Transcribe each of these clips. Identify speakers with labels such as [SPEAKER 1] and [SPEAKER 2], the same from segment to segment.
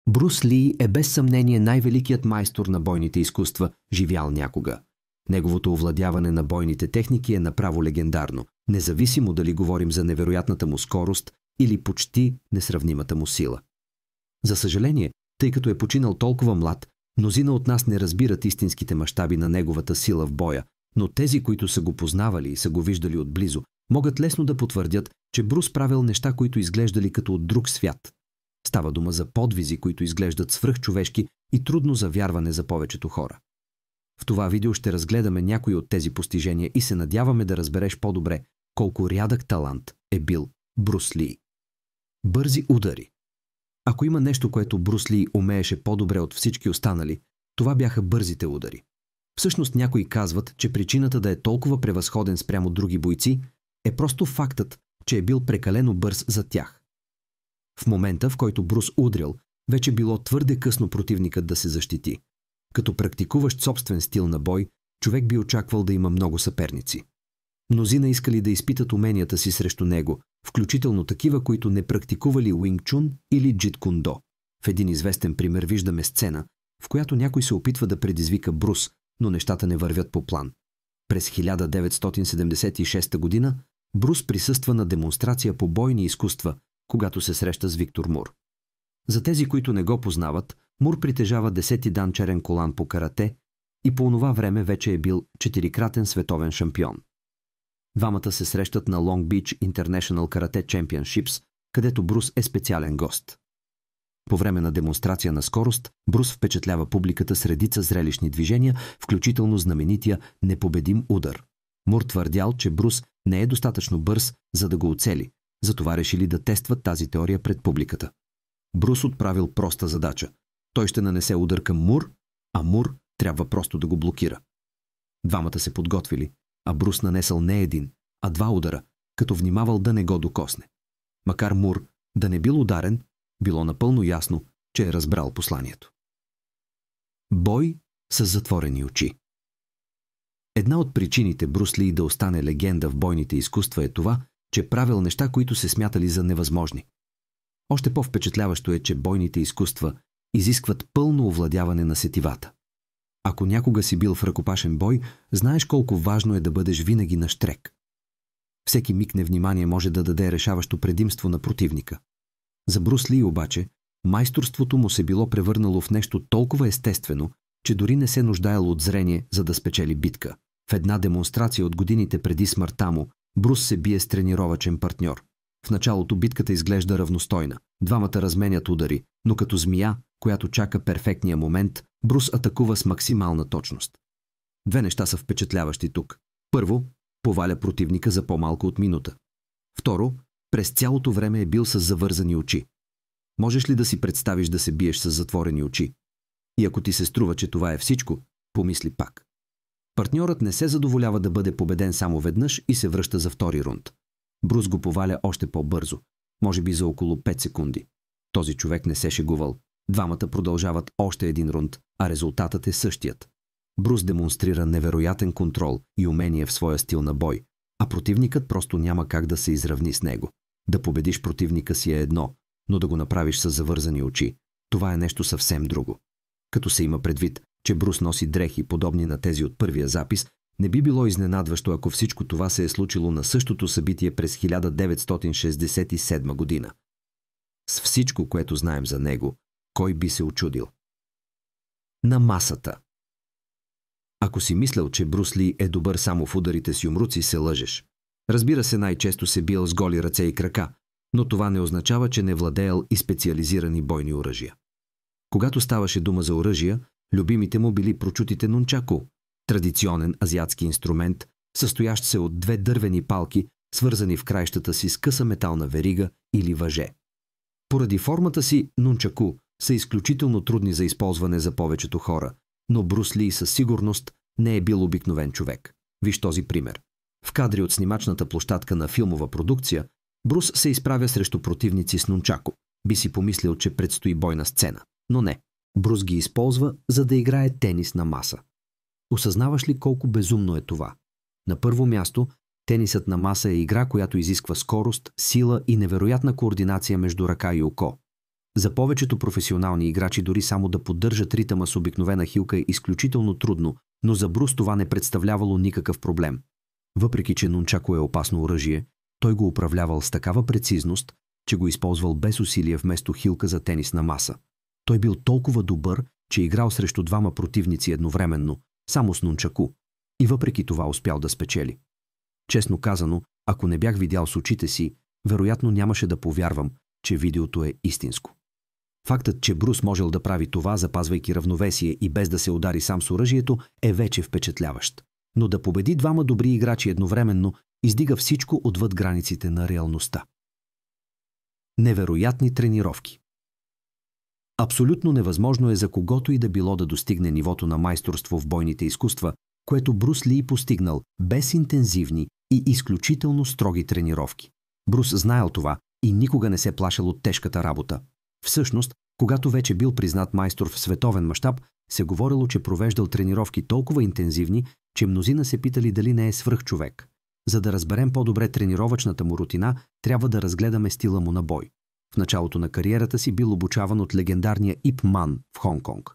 [SPEAKER 1] Брус Ли е без съмнение най-великият майстор на бойните изкуства, живял някога. Неговото овладяване на бойните техники е направо легендарно, независимо дали говорим за невероятната му скорост или почти несравнимата му сила. За съжаление, тъй като е починал толкова млад, мнозина от нас не разбират истинските мащаби на неговата сила в боя, но тези, които са го познавали и са го виждали отблизо, могат лесно да потвърдят, че Брус правил неща, които изглеждали като от друг свят. Става дума за подвизи, които изглеждат свръхчовешки и трудно за вярване за повечето хора. В това видео ще разгледаме някои от тези постижения и се надяваме да разбереш по-добре колко рядък талант е бил Брус Ли. Бързи удари. Ако има нещо, което Брус Ли умееше по-добре от всички останали, това бяха бързите удари. Всъщност някои казват, че причината да е толкова превъзходен спрямо други бойци е просто фактът, че е бил прекалено бърз за тях. В момента, в който Брус удрял, вече било твърде късно противникът да се защити. Като практикуващ собствен стил на бой, човек би очаквал да има много съперници. Мнозина искали да изпитат уменията си срещу него, включително такива, които не практикували Уинг Чун или Джит Кун До. В един известен пример виждаме сцена, в която някой се опитва да предизвика Брус, но нещата не вървят по план. През 1976 година Брус присъства на демонстрация по бойни изкуства, когато се среща с Виктор Мур. За тези, които не го познават, Мур притежава 10-ти дан черен колан по карате и по онова време вече е бил 4-кратен световен шампион. Двамата се срещат на Long Beach International Karate Championships, където Брус е специален гост. По време на демонстрация на скорост, Брус впечатлява публиката с редица зрелищни движения, включително знаменития непобедим удар. Мур твърдял, че Брус не е достатъчно бърз, за да го оцели, затова решили да тестват тази теория пред публиката. Брус отправил проста задача. Той ще нанесе удар към Мур, а Мур трябва просто да го блокира. Двамата се подготвили, а Брус нанесъл не един, а 2 удара, като внимавал да не го докосне. Макар Мур да не бил ударен, било напълно ясно, че е разбрал посланието. Бой с затворени очи. Една от причините Брус Ли да остане легенда в бойните изкуства е това, че правил неща, които се смятали за невъзможни. Още по-впечатляващо е, че бойните изкуства изискват пълно овладяване на сетивата. Ако някога си бил в ръкопашен бой, знаеш колко важно е да бъдеш винаги на щрек. Всеки миг невнимание може да даде решаващо предимство на противника. За Брус Ли обаче, майсторството му се било превърнало в нещо толкова естествено, че дори не се нуждаел от зрение, за да спечели битка. В една демонстрация от годините преди смъртта му, Брус се бие с тренировачен партньор. В началото битката изглежда равностойна. Двамата разменят удари, но като змия, която чака перфектния момент, Брус атакува с максимална точност. Две неща са впечатляващи тук. Първо, поваля противника за по-малко от минута. Второ, през цялото време е бил с завързани очи. Можеш ли да си представиш да се биеш с затворени очи? И ако ти се струва, че това е всичко, помисли пак. Партньорът не се задоволява да бъде победен само веднъж и се връща за втори рунд. Брус го поваля още по-бързо, може би за около 5 секунди. Този човек не се шегувал. Двамата продължават още един рунд, а резултатът е същият. Брус демонстрира невероятен контрол и умение в своя стил на бой, а противникът просто няма как да се изравни с него. Да победиш противника си е едно, но да го направиш с завързани очи, това е нещо съвсем друго. Като се има предвид, че Брус носи дрехи, подобни на тези от първия запис, не би било изненадващо, ако всичко това се е случило на същото събитие през 1967 година. С всичко, което знаем за него, кой би се учудил? На масата. Ако си мислял, че Брус Ли е добър само в ударите с юмруци, се лъжеш. Разбира се, най-често се биел с голи ръце и крака, но това не означава, че не владеел и специализирани бойни оръжия. Когато ставаше дума за оръжия, любимите му били прочутите нунчаку, традиционен азиатски инструмент, състоящ се от 2 дървени палки, свързани в краищата си с къса метална верига или въже. Поради формата си, нунчаку са изключително трудни за използване за повечето хора, но Брус Ли със сигурност не е бил обикновен човек. Виж този пример. В кадри от снимачната площадка на филмова продукция, Брус се изправя срещу противници с нунчаку. Би си помислил, че предстои бойна сцена. Но не. Брус ги използва, за да играе тенис на маса. Осъзнаваш ли колко безумно е това? На първо място, тенисът на маса е игра, която изисква скорост, сила и невероятна координация между ръка и око. За повечето професионални играчи дори само да поддържат ритъма с обикновена хилка е изключително трудно, но за Брус това не представлявало никакъв проблем. Въпреки че нунчако е опасно оръжие, той го управлявал с такава прецизност, че го използвал без усилие вместо хилка за тенисна маса. Той бил толкова добър, че играл срещу двама противници едновременно, само с нунчаку, и въпреки това успял да спечели. Честно казано, ако не бях видял с очите си, вероятно нямаше да повярвам, че видеото е истинско. Фактът, че Брус можел да прави това, запазвайки равновесие и без да се удари сам с оръжието, е вече впечатляващ. Но да победи двама добри играчи едновременно издига всичко отвъд границите на реалността. Невероятни тренировки. Абсолютно невъзможно е за когото и да било да достигне нивото на майсторство в бойните изкуства, което Брус Ли постигнал без интензивни и изключително строги тренировки. Брус знаел това и никога не се плашал от тежката работа. Всъщност, когато вече бил признат майстор в световен мащаб, се говорило, че провеждал тренировки толкова интензивни, че мнозина се питали дали не е свръхчовек. За да разберем по-добре тренировъчната му рутина, трябва да разгледаме стила му на бой. В началото на кариерата си бил обучаван от легендарния Ип Ман в Хонг-Конг.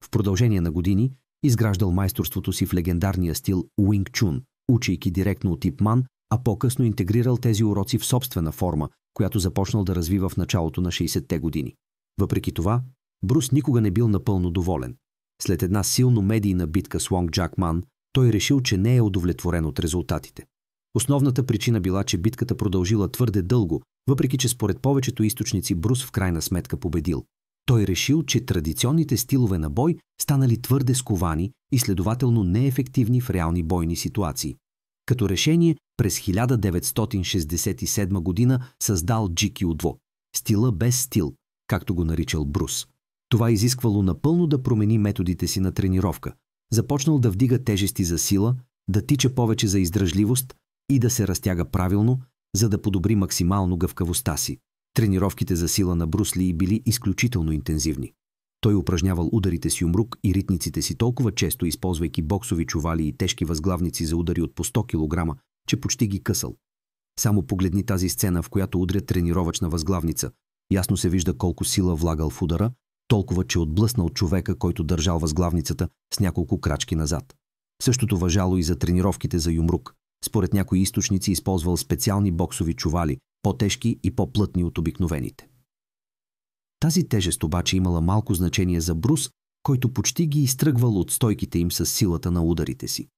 [SPEAKER 1] В продължение на години изграждал майсторството си в легендарния стил Уинг Чун, учейки директно от Ип Ман, а по-късно интегрирал тези уроци в собствена форма, която започнал да развива в началото на 60-те години. Въпреки това, Брус никога не бил напълно доволен. След една силно медийна битка с Лонг Джак Ман, той решил, че не е удовлетворен от резултатите. Основната причина била, че битката продължила твърде дълго, въпреки че според повечето източници Брус в крайна сметка победил. Той решил, че традиционните стилове на бой станали твърде сковани и следователно неефективни в реални бойни ситуации. Като решение през 1967 година създал Джи-Кю-2 – стила без стил, както го наричал Брус. Това изисквало напълно да промени методите си на тренировка. Започнал да вдига тежести за сила, да тича повече за издръжливост и да се разтяга правилно, за да подобри максимално гъвкавостта си. Тренировките за сила на Брус Ли били изключително интензивни. Той упражнявал ударите с юмрук и ритниците си толкова често, използвайки боксови чували и тежки възглавници за удари от по 100 кг, че почти ги късал. Само погледни тази сцена, в която удря тренировъчна възглавница. Ясно се вижда колко сила влагал в удара, толкова че отблъснал човека, който държал възглавницата с няколко крачки назад. Същото важало и за тренировките за юмрук. Според някои източници използвал специални боксови чували, по-тежки и по-плътни от обикновените. Тази тежест обаче имала малко значение за Брус, който почти ги изтръгвал от стойките им с силата на ударите си.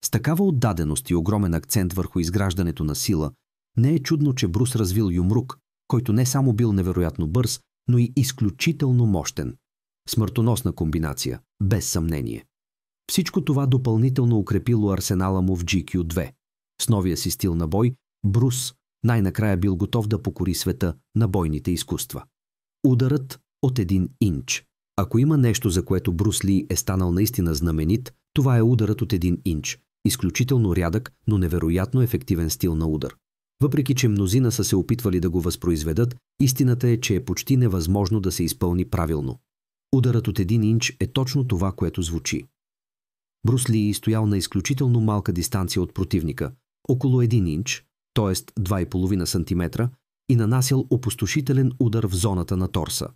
[SPEAKER 1] С такава отдаденост и огромен акцент върху изграждането на сила, не е чудно, че Брус развил юмрук, който не само бил невероятно бърз, но и изключително мощен. Смъртоносна комбинация, без съмнение. Всичко това допълнително укрепило арсенала му в Джи-Кю-2. С новия си стил на бой, Брус най-накрая бил готов да покори света на бойните изкуства. Ударът от 1 инч. Ако има нещо, за което Брус Ли е станал наистина знаменит, това е ударът от 1 инч. Изключително рядък, но невероятно ефективен стил на удар. Въпреки че мнозина са се опитвали да го възпроизведат, истината е, че е почти невъзможно да се изпълни правилно. Ударът от 1 инч е точно това, което звучи. Брус Ли стоял на изключително малка дистанция от противника, около 1 инч, т.е. 2,5 см, и нанасял опустошителен удар в зоната на торса.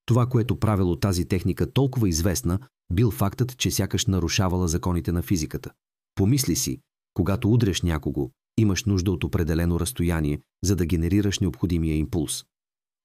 [SPEAKER 1] Това, което правило тази техника толкова известна, бил фактът, че сякаш нарушавала законите на физиката. Помисли си, когато удреш някого, имаш нужда от определено разстояние, за да генерираш необходимия импулс.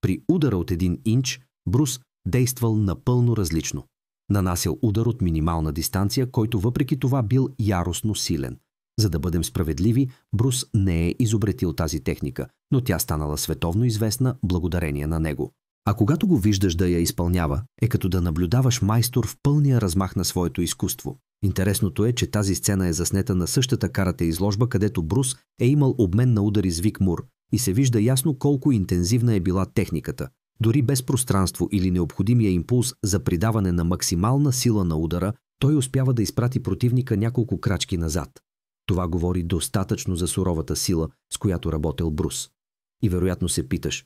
[SPEAKER 1] При удара от 1 инч, Брус действал напълно различно. Нанасял удар от минимална дистанция, който въпреки това бил яростно силен. За да бъдем справедливи, Брус не е изобретил тази техника, но тя станала световно известна благодарение на него. А когато го виждаш да я изпълнява, е като да наблюдаваш майстор в пълния размах на своето изкуство. Интересното е, че тази сцена е заснета на същата карате изложба, където Брус е имал обмен на удари с Вик Мур и се вижда ясно колко интензивна е била техниката. Дори без пространство или необходимия импулс за придаване на максимална сила на удара, той успява да изпрати противника няколко крачки назад. Това говори достатъчно за суровата сила, с която работел Брус. И вероятно се питаш,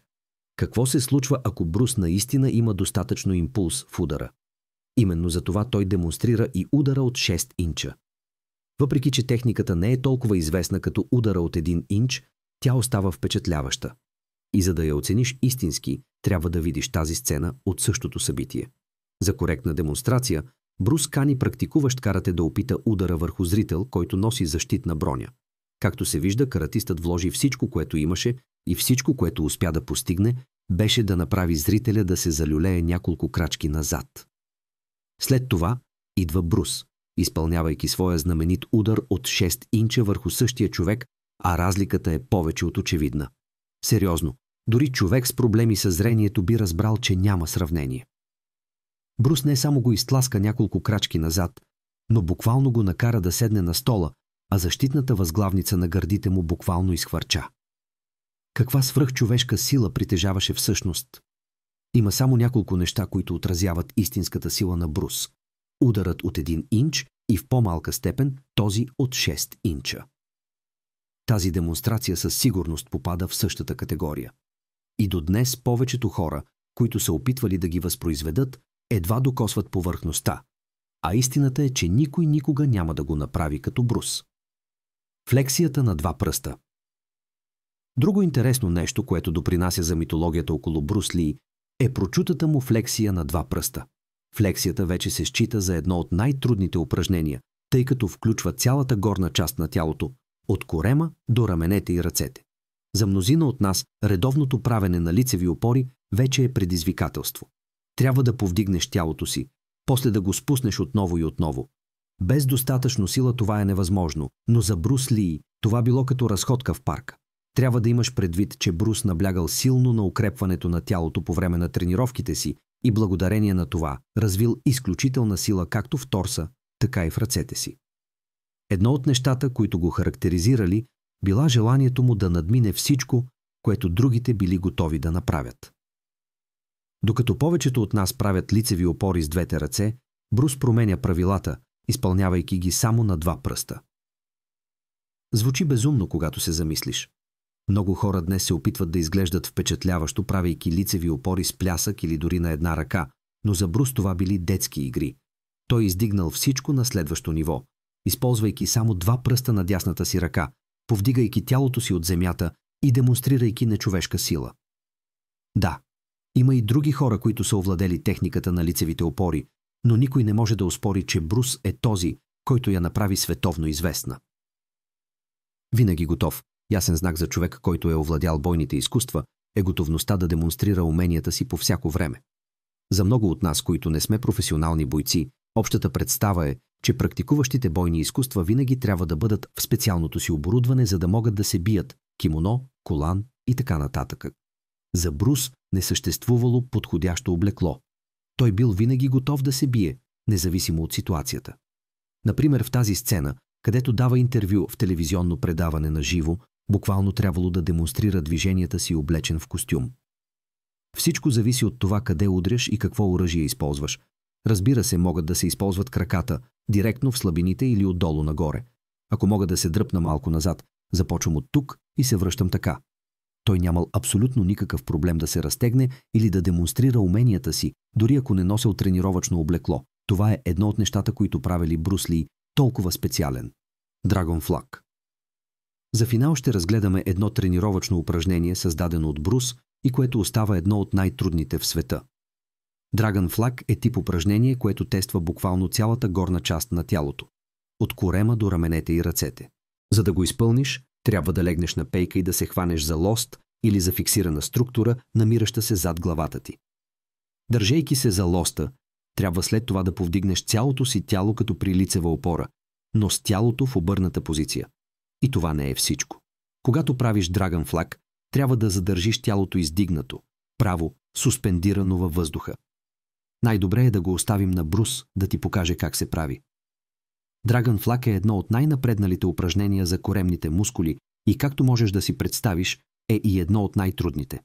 [SPEAKER 1] какво се случва, ако Брус наистина има достатъчно импулс в удара? Именно за това той демонстрира и удара от 6 инча. Въпреки че техниката не е толкова известна като удара от 1 инч, тя остава впечатляваща. И за да я оцениш истински, Трябва да видиш тази сцена от същото събитие. За коректна демонстрация, Брус кани практикуващ карате да опита удара върху зрител, който носи защитна броня. Както се вижда, каратистът вложи всичко, което имаше, и всичко, което успя да постигне, беше да направи зрителя да се залюлее няколко крачки назад. След това идва Брус, изпълнявайки своя знаменит удар от 6 инча върху същия човек, а разликата е повече от очевидна. Сериозно, дори човек с проблеми със зрението би разбрал, че няма сравнение. Брус не само го изтласка няколко крачки назад, но буквално го накара да седне на стола, а защитната възглавница на гърдите му буквално изхвърча. Каква свръхчовешка сила притежаваше всъщност? Има само няколко неща, които отразяват истинската сила на Брус. Ударът от 1 инч и в по-малка степен този от 6 инча. Тази демонстрация със сигурност попада в същата категория. И до днес повечето хора, които са опитвали да ги възпроизведат, едва докосват повърхността, а истината е, че никой никога няма да го направи като Брус. Флексията на 2 пръста. Друго интересно нещо, което допринася за митологията около Брус Ли, е прочутата му флексия на 2 пръста. Флексията вече се счита за едно от най-трудните упражнения, тъй като включва цялата горна част на тялото, от корема до раменете и ръцете. За мнозина от нас редовното правене на лицеви опори вече е предизвикателство. Трябва да повдигнеш тялото си, после да го спуснеш отново и отново. Без достатъчно сила това е невъзможно, но за Брус Ли това било като разходка в парка. Трябва да имаш предвид, че Брус наблягал силно на укрепването на тялото по време на тренировките си и благодарение на това развил изключителна сила както в торса, така и в ръцете си. Едно от нещата, които го характеризирали, била желанието му да надмине всичко, което другите били готови да направят. Докато повечето от нас правят лицеви опори с 2 ръце, Брус променя правилата, изпълнявайки ги само на 2 пръста. Звучи безумно, когато се замислиш. Много хора днес се опитват да изглеждат впечатляващо, правейки лицеви опори с плясък или дори на 1 ръка, но за Брус това били детски игри. Той издигнал всичко на следващо ниво, използвайки само 2 пръста на дясната си ръка, повдигайки тялото си от земята и демонстрирайки нечовешка сила. Да, има и други хора, които са овладели техниката на лицевите опори, но никой не може да оспори, че Брус е този, който я направи световно известна. Винаги готов, ясен знак за човек, който е овладял бойните изкуства, е готовността да демонстрира уменията си по всяко време. За много от нас, които не сме професионални бойци, общата представа е, че практикуващите бойни изкуства винаги трябва да бъдат в специалното си оборудване, за да могат да се бият – кимоно, колан и така нататък. За Брус не съществувало подходящо облекло. Той бил винаги готов да се бие, независимо от ситуацията. Например, в тази сцена, където дава интервю в телевизионно предаване на живо, буквално трябвало да демонстрира движенията си облечен в костюм. Всичко зависи от това къде удряш и какво оръжие използваш. Разбира се, могат да се използват краката, директно в слабините или отдолу нагоре. Ако мога да се дръпна малко назад, започвам от тук и се връщам така. Той нямал абсолютно никакъв проблем да се разтегне или да демонстрира уменията си, дори ако не носил тренировъчно облекло. Това е едно от нещата, които правили Брус Ли толкова специален. Драгон флаг. За финал ще разгледаме едно тренировъчно упражнение, създадено от Брус и което остава едно от най-трудните в света. Драгон флаг е тип упражнение, което тества буквално цялата горна част на тялото, от корема до раменете и ръцете. За да го изпълниш, трябва да легнеш на пейка и да се хванеш за лост или за фиксирана структура, намираща се зад главата ти. Държейки се за лоста, трябва след това да повдигнеш цялото си тяло като при лицева опора, но с тялото в обърната позиция. И това не е всичко. Когато правиш драгон флаг, трябва да задържиш тялото издигнато, право, суспендирано във въздуха. Най-добре е да го оставим на Брус да ти покаже как се прави. Драгон флаг е едно от най-напредналите упражнения за коремните мускули и, както можеш да си представиш, е и едно от най-трудните.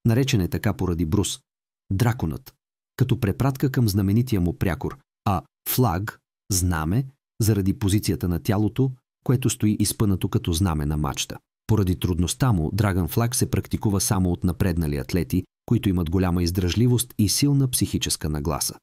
[SPEAKER 1] Наречен е така поради Брус – драконът, като препратка към знаменития му прякор, а флаг – знаме, заради позицията на тялото, което стои изпънато като знаме на мачта. Поради трудността му, драгон флаг се практикува само от напреднали атлети, които имат голяма издръжливост и силна психическа нагласа.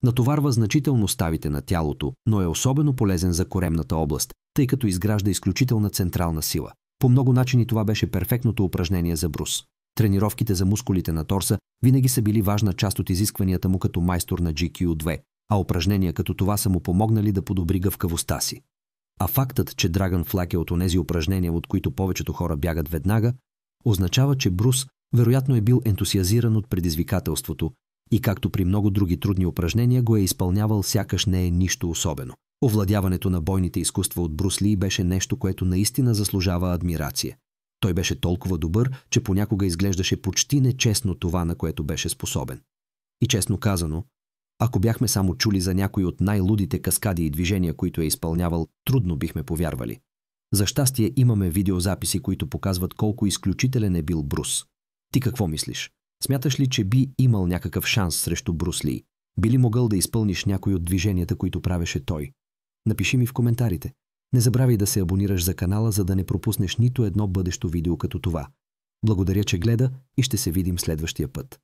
[SPEAKER 1] Натоварва значително ставите на тялото, но е особено полезен за коремната област, тъй като изгражда изключителна централна сила. По много начини това беше перфектното упражнение за Брус. Тренировките за мускулите на торса винаги са били важна част от изискванията му като майстор на GQ2, а упражнения като това са му помогнали да подобри гъвкавостта си. А фактът, че Dragon Flag е от онези упражнения, от които повечето хора бягат веднага, означава, че Брус вероятно е бил ентусиазиран от предизвикателството и както при много други трудни упражнения го е изпълнявал сякаш не е нищо особено. Овладяването на бойните изкуства от Брус Ли беше нещо, което наистина заслужава адмирация. Той беше толкова добър, че понякога изглеждаше почти нечестно това, на което беше способен. И честно казано, ако бяхме само чули за някои от най-лудите каскади и движения, които е изпълнявал, трудно бихме повярвали. За щастие имаме видеозаписи, които показват колко изключителен е бил Брус. Ти какво мислиш? Смяташ ли, че би имал някакъв шанс срещу Брус Ли? Би ли могъл да изпълниш някои от движенията, които правеше той? Напиши ми в коментарите. Не забравяй да се абонираш за канала, за да не пропуснеш нито едно бъдещо видео като това. Благодаря, че гледа и ще се видим следващия път.